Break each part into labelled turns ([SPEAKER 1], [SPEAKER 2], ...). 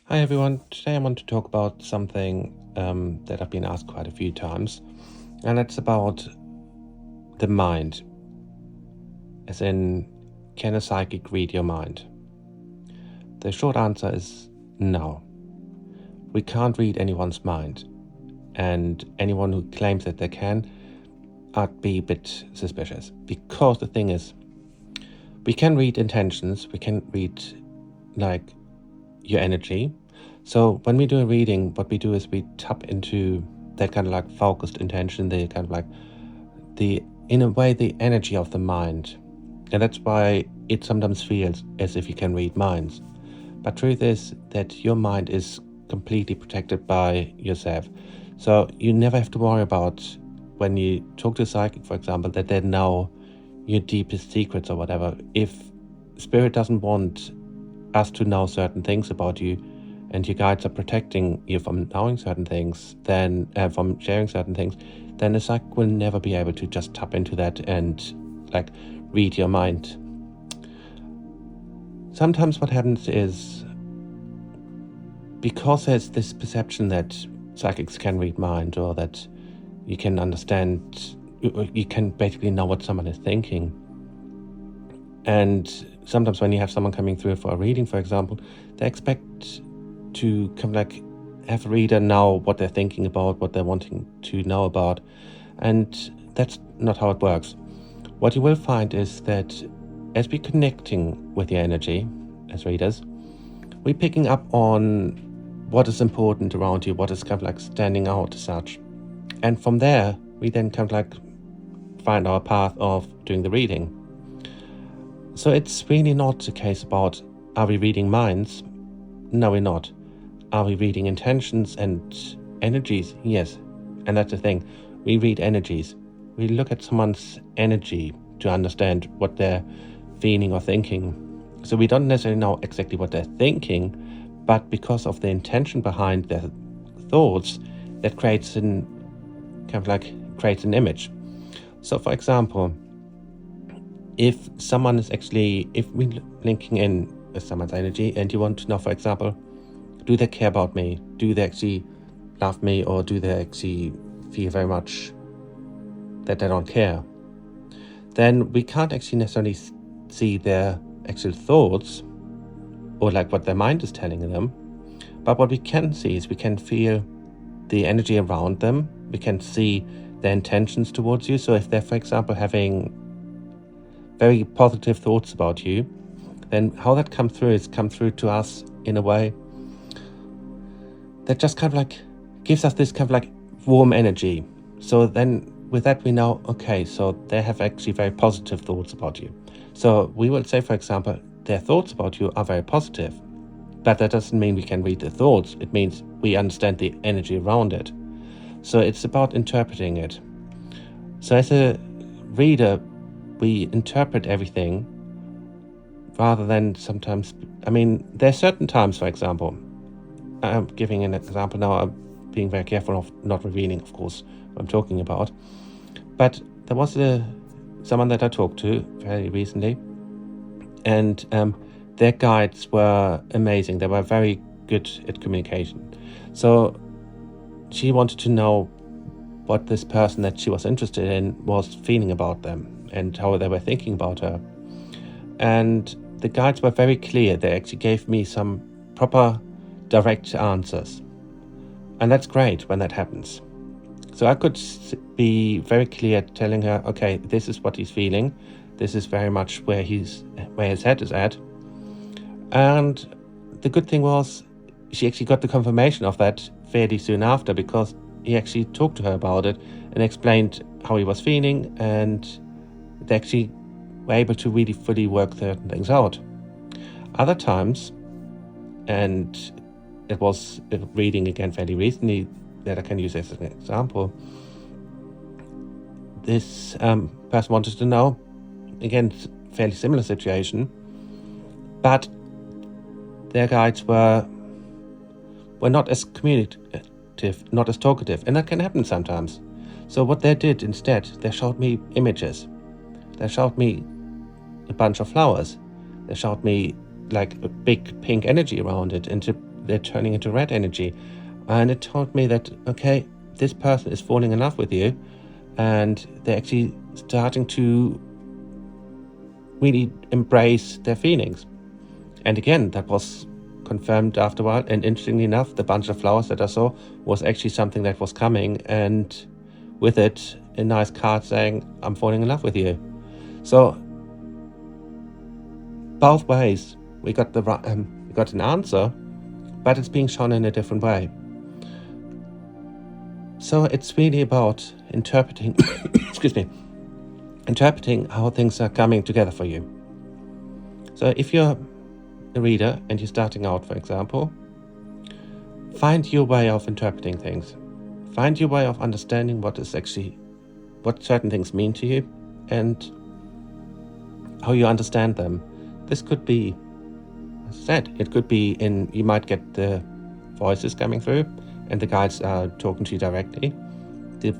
[SPEAKER 1] Hi everyone, today I want to talk about something that I've been asked quite a few times, and it's about the mind, as in, can a psychic read your mind? The short answer is no. We can't read anyone's mind, and anyone who claims that they can, I'd be a bit suspicious, because the thing is, we can read intentions, we can read like your energy. So when we do a reading, what we do is we tap into that kind of like focused intention, the kind of like in a way, the energy of the mind. And that's why it sometimes feels as if you can read minds. But truth is that your mind is completely protected by yourself. So you never have to worry about, when you talk to a psychic, for example, that they know your deepest secrets or whatever. If spirit doesn't want us to know certain things about you, and your guides are protecting you from knowing certain things, then from sharing certain things, then a psychic will never be able to just tap into that and like read your mind. Sometimes what happens is, because there's this perception that psychics can read mind, or that you can understand, you can basically know what someone is thinking. And sometimes when you have someone coming through for a reading, for example, they expect to come like have a reader know what they're thinking about, what they're wanting to know about. And that's not how it works. What you will find is that as we're connecting with your energy as readers, we're picking up on what is important around you, what is kind of like standing out as such. And from there, we then kind of like find our path of doing the reading. So it's really not a case about, are we reading minds? No, we're not. Are we reading intentions and energies? Yes. And that's the thing. We read energies. We look at someone's energy to understand what they're feeling or thinking. So we don't necessarily know exactly what they're thinking, but because of the intention behind their thoughts, that creates an image. So for example, if we're linking in with someone's energy, and you want to know, for example, do they care about me? Do they actually love me? Or do they actually feel very much that they don't care? Then we can't actually necessarily see their actual thoughts, or like what their mind is telling them. But what we can see is we can feel the energy around them. We can see their intentions towards you. So if they're, for example, having very positive thoughts about you, then how that come through to us in a way that just kind of like gives us this kind of like warm energy. So then with that we know, okay, so they have actually very positive thoughts about you. So we will say, for example, their thoughts about you are very positive, but that doesn't mean we can read the thoughts. It means we understand the energy around it. So it's about interpreting it. So as a reader, we interpret everything rather than sometimes, there's certain times, for example, I'm giving an example now, I'm being very careful of not revealing, of course, what I'm talking about. But there was someone that I talked to very recently, and their guides were amazing. They were very good at communication. So she wanted to know what this person that she was interested in was feeling about them, and how they were thinking about her. And the guides were very clear. They actually gave me some proper direct answers. And that's great when that happens. So I could be very clear, telling her, okay, this is what he's feeling. This is very much where his head is at. And the good thing was, she actually got the confirmation of that fairly soon after, because he actually talked to her about it and explained how he was feeling, and they actually were able to really fully work certain things out. Other times, and it was a reading again fairly recently that I can use as an example, this person wanted to know, again, fairly similar situation, but their guides were not as communicative, not as talkative, and that can happen sometimes. So what they did instead, they showed me images. They showed me a bunch of flowers. They showed me like a big pink energy around it, and they're turning into red energy. And it told me that, okay, this person is falling in love with you, and they're actually starting to really embrace their feelings. And again, that was confirmed after a while. And interestingly enough, the bunch of flowers that I saw was actually something that was coming, and with it, a nice card saying, I'm falling in love with you. So both ways, we got an answer, but it's being shown in a different way. So it's really about interpreting, interpreting how things are coming together for you. So if you're a reader and you're starting out, for example, find your way of interpreting things. Find your way of understanding what certain things mean to you and how you understand them. This could be, as I said, it could be you might get the voices coming through and the guides are talking to you directly. The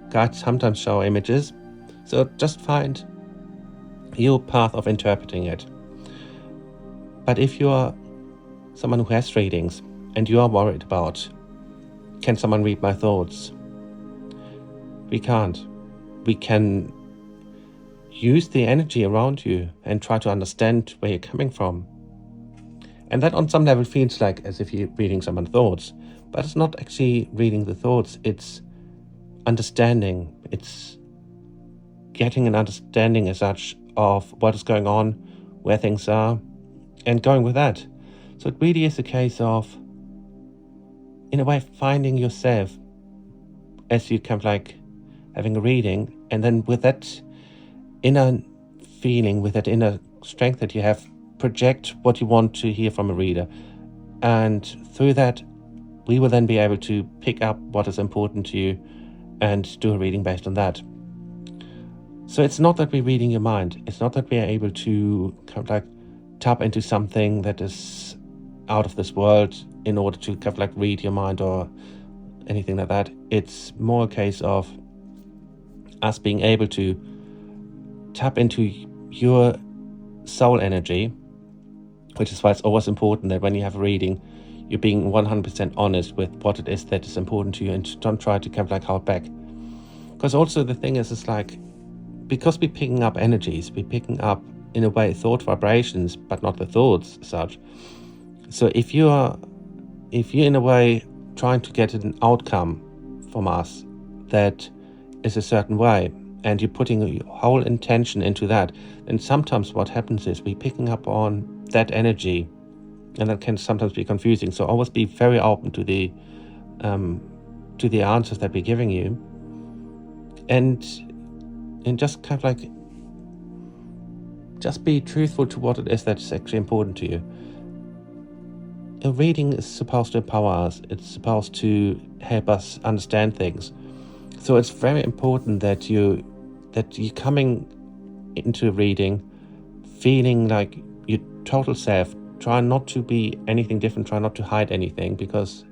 [SPEAKER 1] guides sometimes show images. So just find your path of interpreting it. But if you are someone who has readings and you are worried about, can someone read my thoughts? We can't. We can use the energy around you and try to understand where you're coming from. And that on some level feels like as if you're reading someone's thoughts, but it's not actually reading the thoughts, it's understanding. It's getting an understanding as such of what is going on, where things are, and going with that. So it really is a case of, in a way, finding yourself as you kind of like having a reading, and then with that inner feeling, with that inner strength that you have, project what you want to hear from a reader. And through that, we will then be able to pick up what is important to you and do a reading based on that. So it's not that we're reading your mind. It's not that we are able to kind of like tap into something that is out of this world in order to kind of like read your mind or anything like that. It's more a case of us being able to tap into your soul energy, which is why it's always important that when you have a reading, you're being 100% honest with what it is that is important to you and don't try to kind of like hold back. Because also the thing is like, because we're picking up energies, we're picking up, in a way, thought vibrations, but not the thoughts as such. So if you're in a way trying to get an outcome from us that is a certain way, and you're putting your whole intention into that, then sometimes what happens is we're picking up on that energy, and that can sometimes be confusing. So always be very open to the answers that we're giving you, and just kind of like just be truthful to what it is that's actually important to you. A reading is supposed to empower us. It's supposed to help us understand things. So it's very important that you're coming into a reading feeling like your total self. Try not to be anything different. Try not to hide anything, because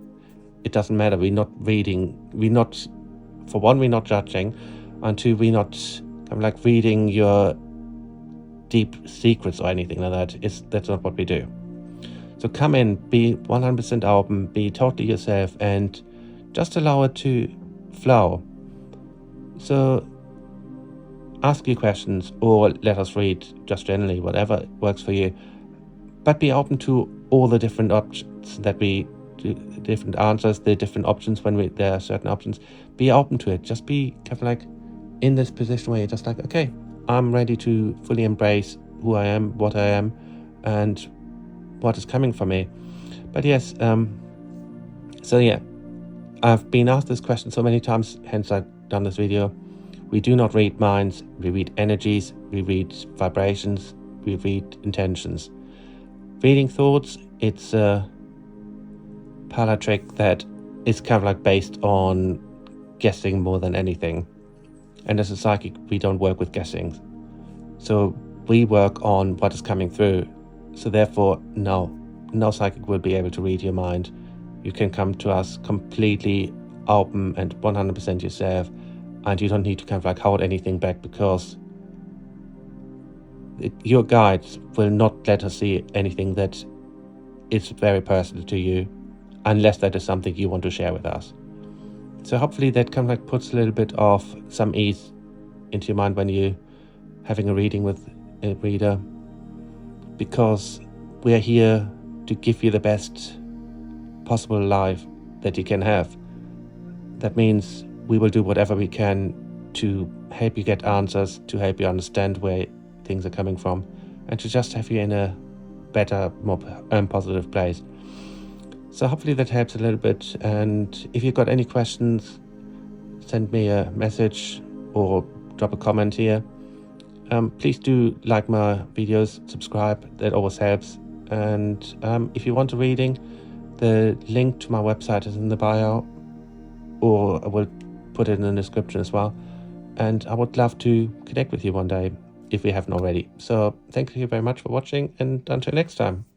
[SPEAKER 1] it doesn't matter. We're not reading. For one, we're not judging, and two, we're not kind of like reading your deep secrets or anything like that. That's not what we do. So come in, be 100% open, be totally yourself, and just allow it to flow. So ask your questions or let us read just generally, whatever works for you. But be open to all the different options that we do, different answers, the different options when there are certain options. Be open to it. Just be kind of like in this position where you're just like, okay, I'm ready to fully embrace who I am, what I am, and what is coming from me. But yes, so yeah, I've been asked this question so many times, hence I've done this video. We do not read minds, we read energies, we read vibrations, we read intentions. Reading thoughts, it's a parlor trick that is kind of like based on guessing more than anything. And as a psychic, we don't work with guessing. So we work on what is coming through. So therefore, no psychic will be able to read your mind. You can come to us completely open and 100% yourself, and you don't need to kind of like hold anything back, because your guides will not let us see anything that is very personal to you. unless that is something you want to share with us. So hopefully that kind of like puts a little bit of some ease into your mind when you're having a reading with a reader, because we are here to give you the best possible life that you can have. That means we will do whatever we can to help you get answers, to help you understand where things are coming from, and to just have you in a better, more positive place. So hopefully that helps a little bit. And if you've got any questions, send me a message or drop a comment here. Please do like my videos, subscribe, that always helps. And if you want a reading, the link to my website is in the bio, or I will put it in the description as well. And I would love to connect with you one day if we haven't already. So thank you very much for watching, and until next time.